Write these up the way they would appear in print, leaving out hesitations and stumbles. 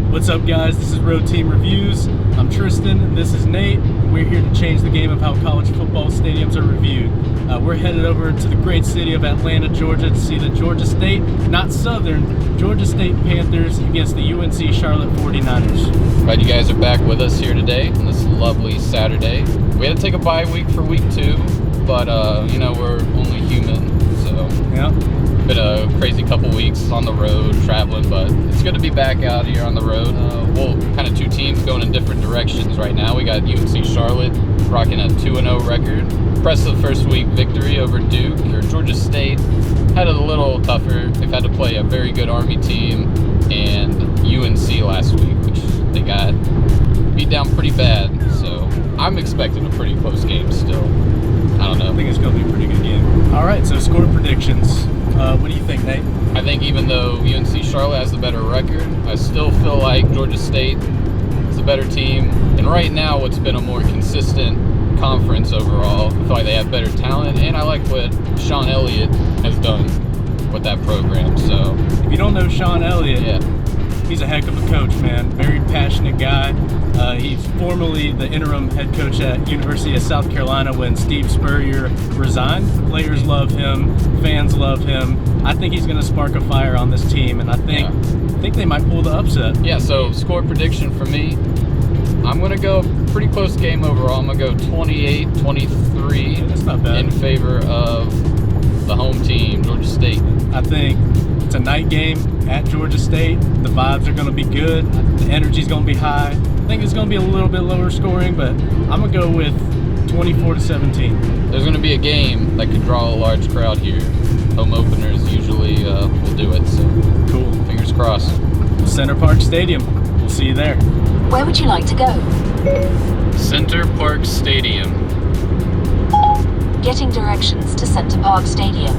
What's up, guys? This is Road Team Reviews. I'm Tristan, and this is Nate. We're here to change the game of how college football stadiums are reviewed. We're headed over to the great city of Atlanta, Georgia, to see the Georgia State, not Southern, Georgia State Panthers against the UNC Charlotte 49ers. Glad you guys are back with us here today on this lovely Saturday. We had to take a bye week for week 2, but we're only human, so yeah. Been a crazy couple weeks on the road traveling, but it's good to be back out here on the road. Kind of two teams going in different directions right now. We got UNC Charlotte rocking a 2-0 record. Impressive first week victory over Duke. Or Georgia State had it a little tougher. They've had to play a very good Army team and UNC last week, which they got beat down pretty bad. So I'm expecting a pretty close game still. I don't know. I think it's going to be a pretty good game. All right, so score predictions. What do you think, Nate? I think even though UNC Charlotte has the better record, I still feel like Georgia State is a better team. And right now, it's been a more consistent conference overall. I feel like they have better talent, and I like what Sean Elliott has done with that program. So, if you don't know Sean Elliott, yeah. He's a heck of a coach, man. Very passionate guy. He's formerly the interim head coach at University of South Carolina when Steve Spurrier resigned. Players love him. Fans love him. I think he's going to spark a fire on this team, and I think they might pull the upset. Yeah, so score prediction for me, I'm going to go pretty close game overall. I'm going to go 28-23 Yeah, that's not bad. In favor of the home team, Georgia State. I think it's a night game at Georgia State. The vibes are going to be good. The energy's going to be high. I think it's going to be a little bit lower scoring, but I'm going to go with 24-17. There's going to be a game that could draw a large crowd here. Home openers usually will do it, so cool. Fingers crossed. Center Parc Stadium. We'll see you there. Where would you like to go? Center Parc Stadium. Getting directions to Center Parc Stadium.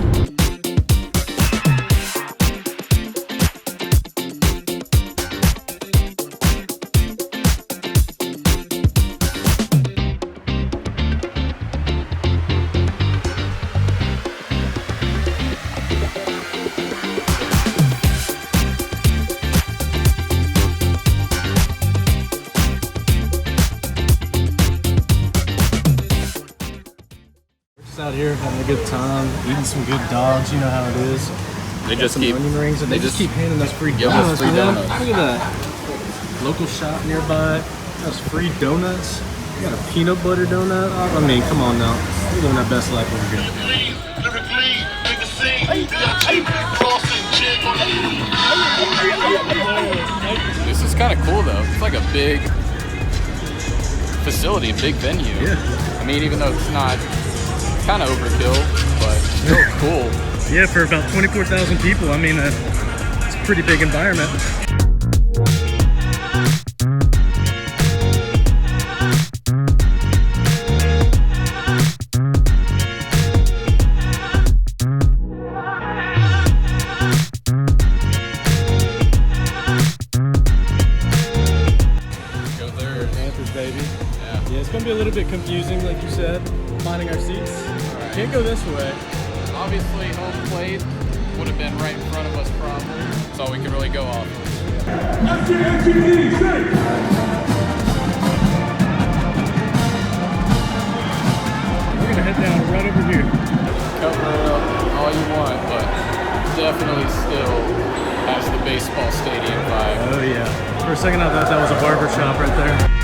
Out here having a good time, eating some good dogs. You know how it is. They just some keep onion rings, and they just keep handing us free donuts. Free donuts. Look at that local shop nearby. That's free donuts. We got a peanut butter donut. I mean, come on now, we're living our best life over here. This is kind of cool though. It's like a big facility, a big venue. Yeah. I mean, even though it's not. Kind of overkill, but still cool. Yeah, for about 24,000 people, I mean, it's a pretty big environment. Go there. Panthers, baby. Yeah, it's going to be a little bit confusing, like you said, finding our seats. Right. Can't go this way. Obviously, home plate would have been right in front of us probably. That's all we can really go off of. We're going to head down right over here. Cover it up all you want, but definitely still has the baseball stadium vibe. Oh, yeah. For a second, I thought that was a barber shop right there.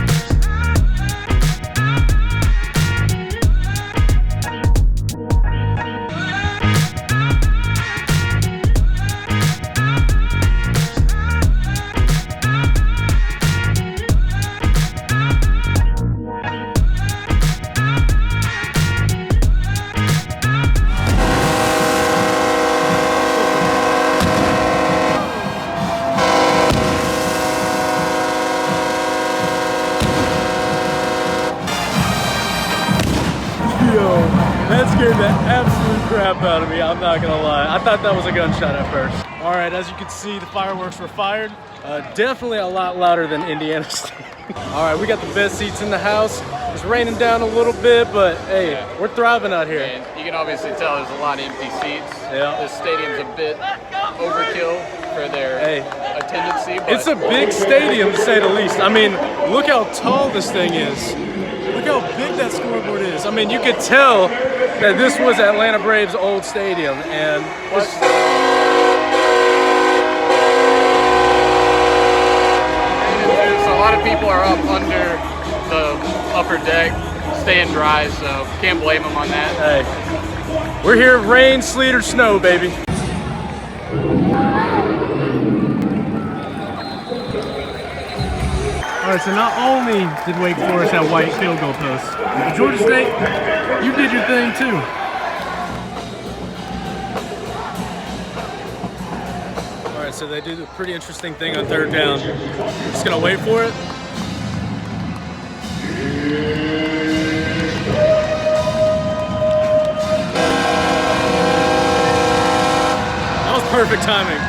That scared the absolute crap out of me, I'm not gonna lie. I thought that was a gunshot at first. All right, as you can see, the fireworks were fired. Definitely a lot louder than Indiana State. All right, we got the best seats in the house. It's raining down a little bit, but hey, we're thriving out here. And you can obviously tell there's a lot of empty seats. Yeah. This stadium's a bit overkill for their attendance. tendency. But It's a big stadium, to say the least. I mean, look how tall this thing is. Look how big that scoreboard is. I mean, you could tell that this was Atlanta Braves' old stadium, and so a lot of people are up under the upper deck, staying dry, so can't blame them on that. hey, we're here, rain, sleet, or snow, baby. All right, so not only did Wake Forest have white field goal posts, but Georgia State, you did your thing too. All right, so they do a pretty interesting thing on third down. Just gonna wait for it. That was perfect timing.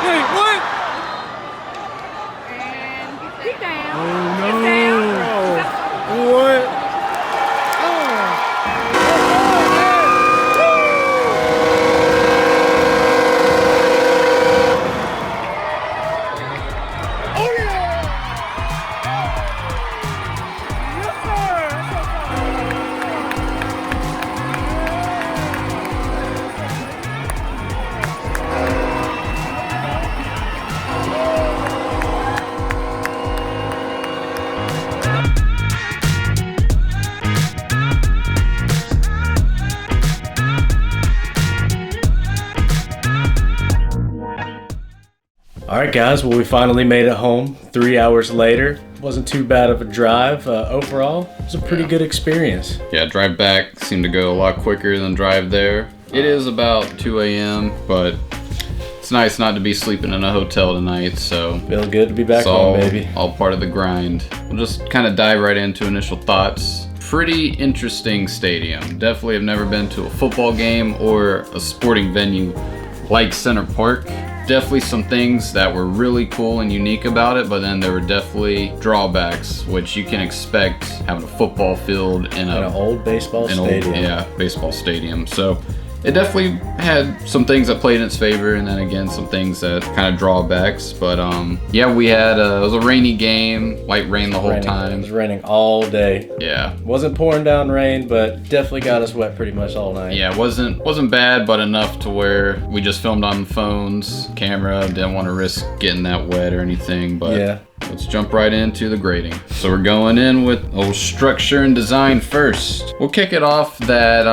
Wait, what? And keep down. Oh no. It's down. What? Alright guys, well we finally made it home 3 hours later. Wasn't too bad of a drive. Overall, it was a pretty good experience. Yeah, drive back seemed to go a lot quicker than drive there. It is about 2 a.m., but it's nice not to be sleeping in a hotel tonight, so Feel good to be back it's home, baby. all part of the grind. We'll just kind of dive right into initial thoughts. Pretty interesting stadium. Definitely have never been to a football game or a sporting venue like Center Parc. Definitely some things that were really cool and unique about it, but then there were definitely drawbacks, which you can expect having a football field in An old baseball stadium. baseball stadium. So it definitely had some things that played in its favor, and then again some things that kind of drawbacks. But yeah, we had it was a rainy game, light rain the whole It time. was raining all day. Yeah. Wasn't pouring down rain, but definitely got us wet pretty much all night. Yeah, it wasn't bad, but enough to where we just filmed on the phones, camera, didn't want to risk getting that wet or anything, but Yeah. let's jump right into the grading. So we're going in with old structure and design first. We'll kick it off that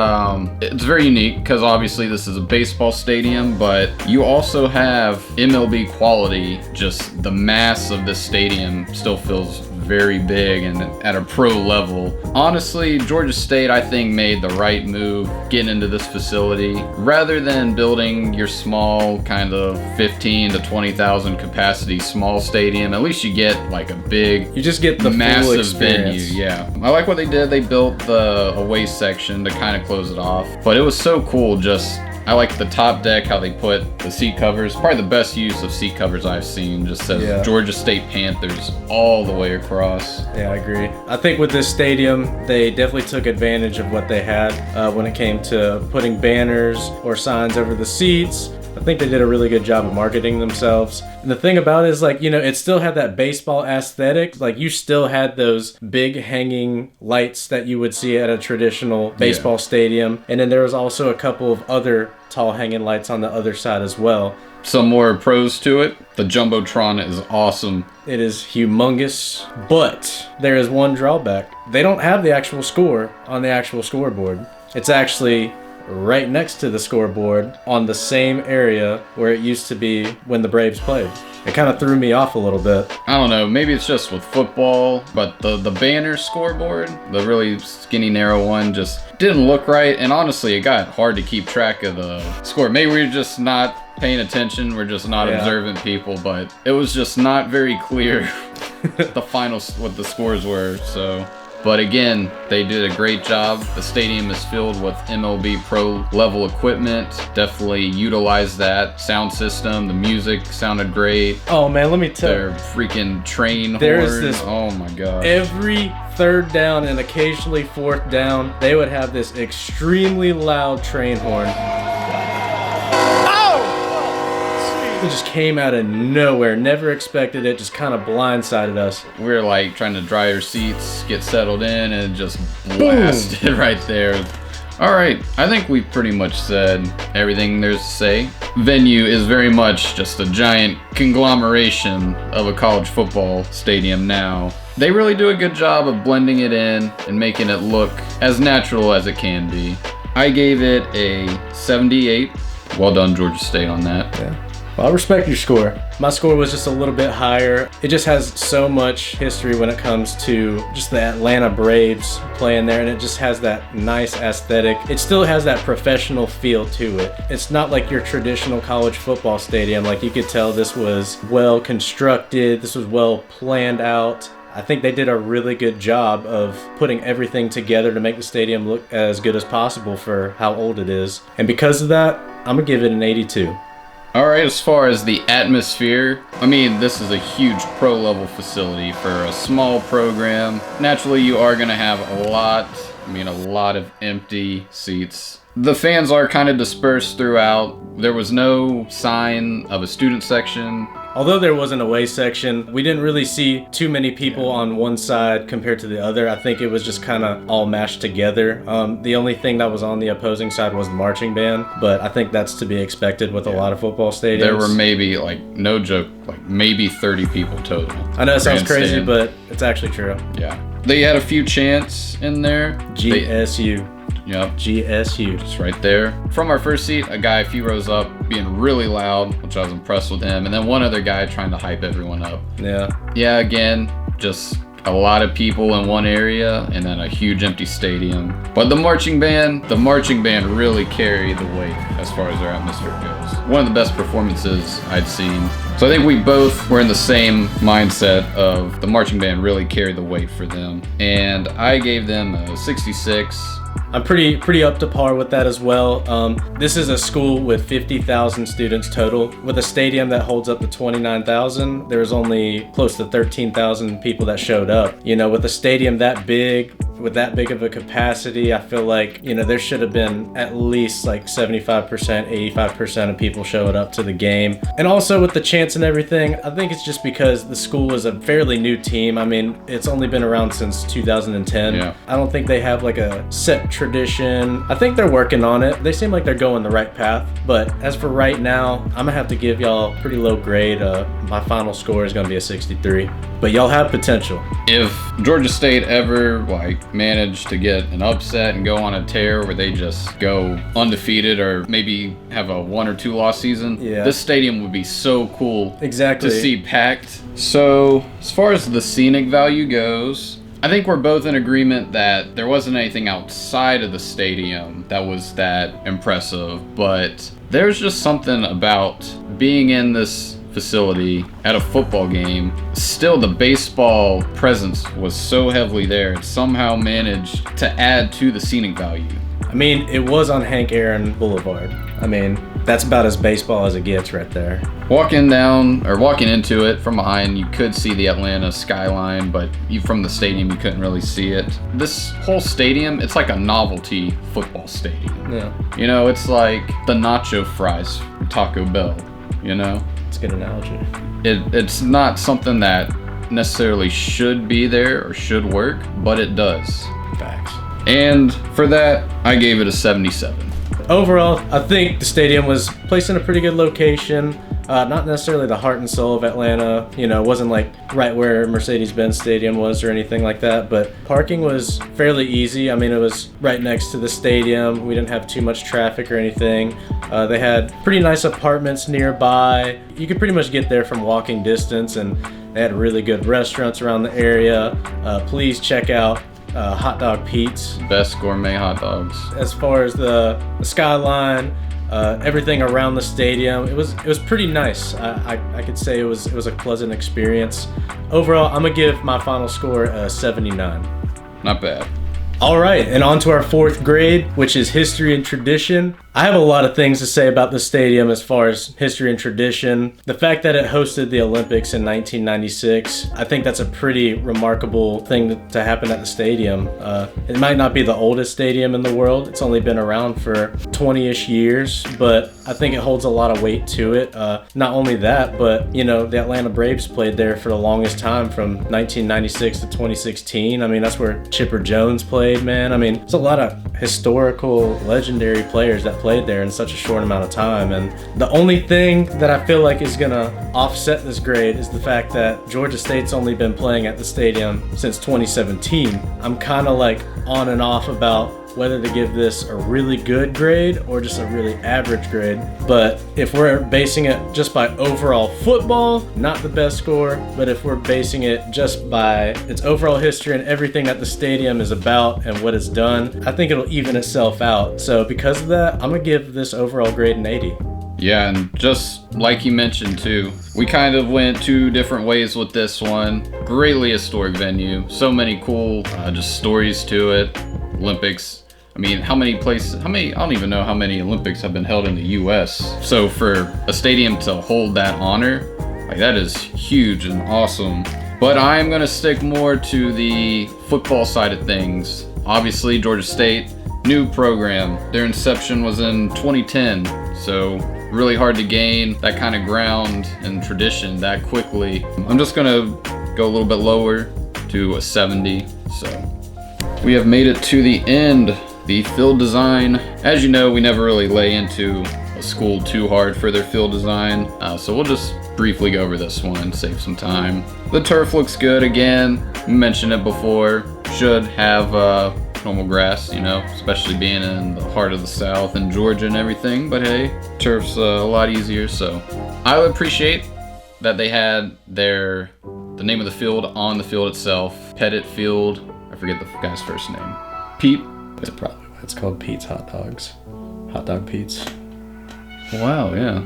it's very unique because obviously this is a baseball stadium, but you also have MLB quality. Just the mass of this stadium still feels very big and at a pro level. Honestly, Georgia State, I think, made the right move getting into this facility. Rather than building your small kind of 15 to 20,000 capacity small stadium, at least you get like a big, You just get the full massive venue. experience. Yeah, I like what they did. They built the away section to kind of close it off, but it was so cool. Just I like the top deck, how they put the seat covers. Probably the best use of seat covers I've seen. Just says Yeah. Georgia State Panthers all the way across. Yeah, I agree. I think with this stadium, they definitely took advantage of what they had when it came to putting banners or signs over the seats. I think they did a really good job of marketing themselves. And the thing about it is, like, you know, it still had that baseball aesthetic. Like, you still had those big hanging lights that you would see at a traditional baseball stadium. And then there was also a couple of other tall hanging lights on the other side as well. Some more pros to it. The Jumbotron is awesome. It is humongous, but there is one drawback. They don't have the actual score on the actual scoreboard. It's actually right next to the scoreboard on the same area where it used to be when the Braves played. It kind of threw me off a little bit. I don't know, maybe it's just with football, but the banner scoreboard, the really skinny, narrow one, just didn't look right. And honestly, it got hard to keep track of the score. Maybe we're just not paying attention, we're just not observant people, but it was just not very clear the finals, what the scores were. So But again, they did a great job. The stadium is filled with MLB Pro level equipment. Definitely utilize that sound system. The music sounded great. Oh man, let me tell you. Their freaking train There's horn. this- Oh my god. Every third down and occasionally fourth down, they would have this extremely loud train horn. It just came out of nowhere, never expected it, just kind of blindsided us. We were like trying to dry our seats, get settled in, and just blasted right there. All right, I think we pretty much said everything there's to say. Venue is very much just a giant conglomeration of a college football stadium now. They really do a good job of blending it in and making it look as natural as it can be. I gave it a 78. Well done, Georgia State, on that. Yeah. Well, I respect your score. My score was just a little bit higher. It just has so much history when it comes to just the Atlanta Braves playing there, and it just has that nice aesthetic. It still has that professional feel to it. It's not like your traditional college football stadium. Like, you could tell this was well constructed, this was well planned out. I think they did a really good job of putting everything together to make the stadium look as good as possible for how old it is. And because of that, I'm gonna give it an 82. All right, as far as the atmosphere, I mean, this is a huge pro level facility for a small program. Naturally, you are gonna have a lot of empty seats. The fans are kind of dispersed throughout. There was no sign of a student section. Although there was an away section, we didn't really see too many people on one side compared to the other. I think it was just kind of all mashed together. The only thing that was on the opposing side was the marching band, but I think that's to be expected with a lot of football stadiums. There were maybe, like, no joke, like maybe 30 people total. I know it sounds crazy, Grandstand. but it's actually true. Yeah. They had a few chants in there. GSU. Yep. GSU. Just right there. From our first seat, a guy a few rows up being really loud, which I was impressed with him, and then one other guy trying to hype everyone up. Yeah. Yeah, again, just a lot of people in one area and then a huge empty stadium. But the marching band really carried the weight as far as their atmosphere goes. One of the best performances I'd seen. So I think we both were in the same mindset of the marching band really carried the weight for them. And I gave them a 66. I'm pretty up to par with that as well. This is a school with 50,000 students total. With a stadium that holds up to 29,000, there's only close to 13,000 people that showed up. You know, with a stadium that big, with that big of a capacity, I feel like, you know, there should have been at least like 75%, 85% of people showing up to the game. And also with the chants and everything, I think it's just because the school is a fairly new team. I mean, it's only been around since 2010. Yeah. I don't think they have like a set tradition. I think they're working on it. They seem like they're going the right path. But as for right now, I'm gonna have to give y'all a pretty low grade. My final score is gonna be a 63. But y'all have potential. If Georgia State ever manage to get an upset and go on a tear where they just go undefeated or maybe have a 1 or 2 loss season, this stadium would be so cool Exactly. to see packed. So as far as the scenic value goes, I think we're both in agreement that there wasn't anything outside of the stadium that was that impressive, but there's just something about being in this facility at a football game. Still, the baseball presence was so heavily there, it somehow managed to add to the scenic value. I mean, it was on Hank Aaron Boulevard. I mean, that's about as baseball as it gets right there. Walking into it from behind, you could see the Atlanta skyline, but from the stadium, you couldn't really see it. This whole stadium, it's like a novelty football stadium. Yeah. You know, it's like the nacho fries from Taco Bell, you know? It's a good analogy. It's not something that necessarily should be there or should work, but it does. Facts. And for that, I gave it a 77. Overall, I think the stadium was placed in a pretty good location. Not necessarily the heart and soul of Atlanta. You know, it wasn't like right where Mercedes-Benz Stadium was or anything like that, but parking was fairly easy. I mean, it was right next to the stadium. We didn't have too much traffic or anything. They had pretty nice apartments nearby. You could pretty much get there from walking distance, and they had really good restaurants around the area. Please check out Hot Dog Pete's. Best gourmet hot dogs. As far as the skyline, everything around the stadium, it was pretty nice. I could say it was a pleasant experience. Overall, I'm gonna give my final score a 79. not bad. All right, and on to our fourth grade, which is history and tradition. I have a lot of things to say about the stadium as far as history and tradition. The fact that it hosted the Olympics in 1996, I think that's a pretty remarkable thing to happen at the stadium. It might not be the oldest stadium in the world. It's only been around for 20-ish years, but I think it holds a lot of weight to it. Not only that, but you know, the Atlanta Braves played there for the longest time from 1996 to 2016. I mean, that's where Chipper Jones played, man. I mean, there's a lot of historical, legendary players that played there in such a short amount of time. And the only thing that I feel like is gonna offset this grade is the fact that Georgia State's only been playing at the stadium since 2017. I'm kind of like on and off about whether to give this a really good grade or just a really average grade. But if we're basing it just by overall football, not the best score, but if we're basing it just by its overall history and everything that the stadium is about and what it's done, I think it'll even itself out. So because of that, I'm gonna give this overall grade an 80. Yeah, and just like you mentioned too, we kind of went two different ways with this one. Greatly historic venue, so many cool just stories to it. Olympics, I mean, I don't even know how many Olympics have been held in the US. So for a stadium to hold that honor, like, that is huge and awesome. But I'm gonna stick more to the football side of things. Obviously, Georgia State, new program. Their inception was in 2010, so really hard to gain that kind of ground and tradition that quickly. I'm just gonna go a little bit lower to a 70, so. We have made it to the end. The field design, as you know, we never really lay into a school too hard for their field design, so we'll just briefly go over this one, save some time. The turf looks good again, we mentioned it before, should have normal grass, you know, especially being in the heart of the South and Georgia and everything, but hey, turf's a lot easier, so. I would appreciate that they had the name of the field on the field itself, Pettit Field, I forget the guy's first name. Pete? It's called Pete's Hot Dogs. Hot Dog Pete's. Wow, yeah.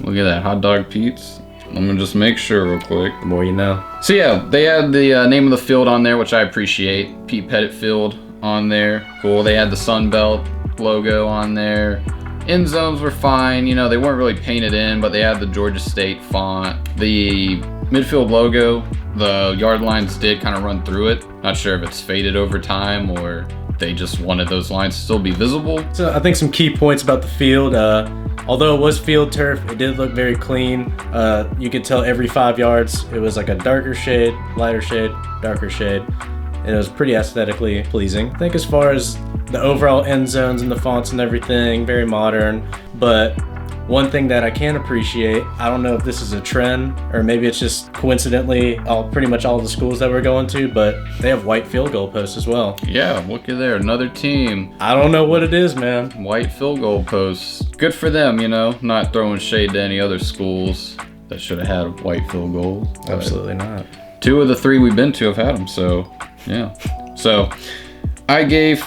Look at that, Hot Dog Pete's. I'm gonna just make sure real quick. The more you know. So yeah, they had the name of the field on there, which I appreciate. Pete Pettit Field on there. Cool, they had the Sun Belt logo on there. End zones were fine, you know, they weren't really painted in, but they had the Georgia State font. The midfield logo, the yard lines did kind of run through it. Not sure if it's faded over time or they just wanted those lines to still be visible. So I think some key points about the field, although it was field turf, it did look very clean. You could tell every 5 yards it was like a darker shade, lighter shade, darker shade, and it was pretty aesthetically pleasing. I think as far as the overall end zones and the fonts and everything, very modern, but one thing that I can appreciate, I don't know if this is a trend or maybe it's just coincidentally pretty much all the schools that we're going to, but they have white field goal posts as well. Yeah, look at there, another team. I don't know what it is, man. White field goal posts. Good for them, you know, not throwing shade to any other schools that should have had white field goals. Absolutely not. 2 of the 3 we've been to have had them, so yeah. So I gave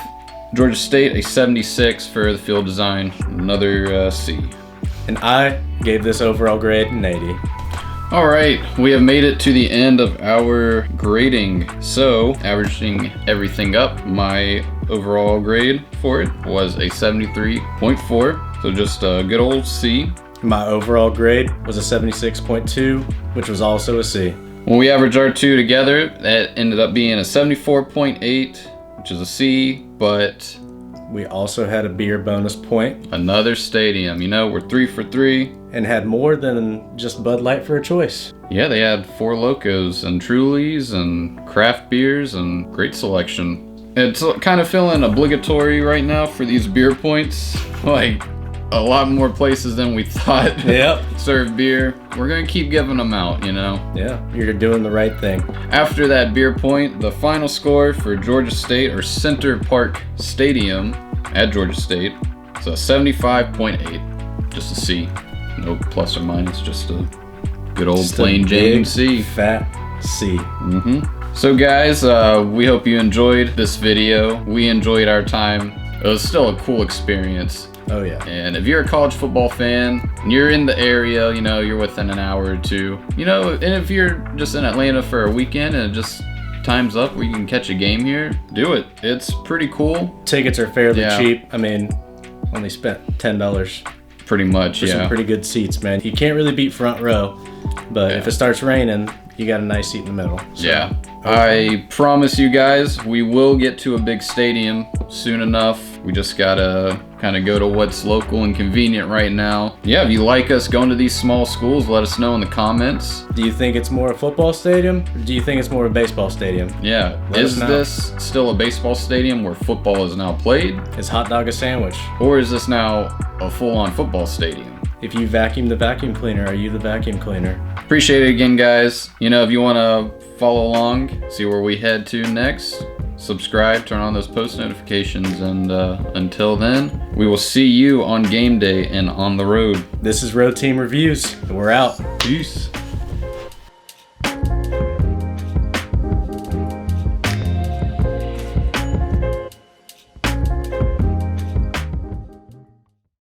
Georgia State a 76 for the field design, another C. And I gave this overall grade an 80. All right, we have made it to the end of our grading. So, averaging everything up, my overall grade for it was a 73.4. So just a good old C. My overall grade was a 76.2, which was also a C. When we averaged our two together, that ended up being a 74.8, which is a C, but we also had a beer bonus point. Another stadium, you know, we're 3 for 3. And had more than just Bud Light for a choice. Yeah, they had 4 Locos and Trulies and craft beers and great selection. It's kind of feeling obligatory right now for these beer points. Like, a lot more places than we thought serve beer. We're gonna keep giving them out, you know? Yeah, you're doing the right thing. After that beer point, the final score for Georgia State, or Center Parc Stadium at Georgia State, is a 75.8. Just a C. No plus or minus, just a good old just plain Jane C. Fat C. So guys, we hope you enjoyed this video. We enjoyed our time. It was still a cool experience. Oh yeah. And if you're a college football fan and you're in the area, you know, you're within an hour or two, you know, and if you're just in Atlanta for a weekend and just time's up where you can catch a game here, do it. It's pretty cool. Tickets are fairly cheap. I mean, only spent $10 pretty much for some pretty good seats, man. You can't really beat front row, but if it starts raining, you got a nice seat in the middle. So. Yeah. I promise you guys, we will get to a big stadium soon enough. We just gotta kind of go to what's local and convenient right now. Yeah, if you like us going to these small schools, let us know in the comments. Do you think it's more a football stadium, or do you think it's more a baseball stadium? Yeah. Is this still a baseball stadium where football is now played? Is hot dog a sandwich? Or is this now a full-on football stadium? If you vacuum the vacuum cleaner, are you the vacuum cleaner? Appreciate it again, guys. You know, if you want to follow along, see where we head to next, subscribe, turn on those post notifications, and until then, we will see you on game day and on the road. This is Road Team Reviews, and we're out. Peace.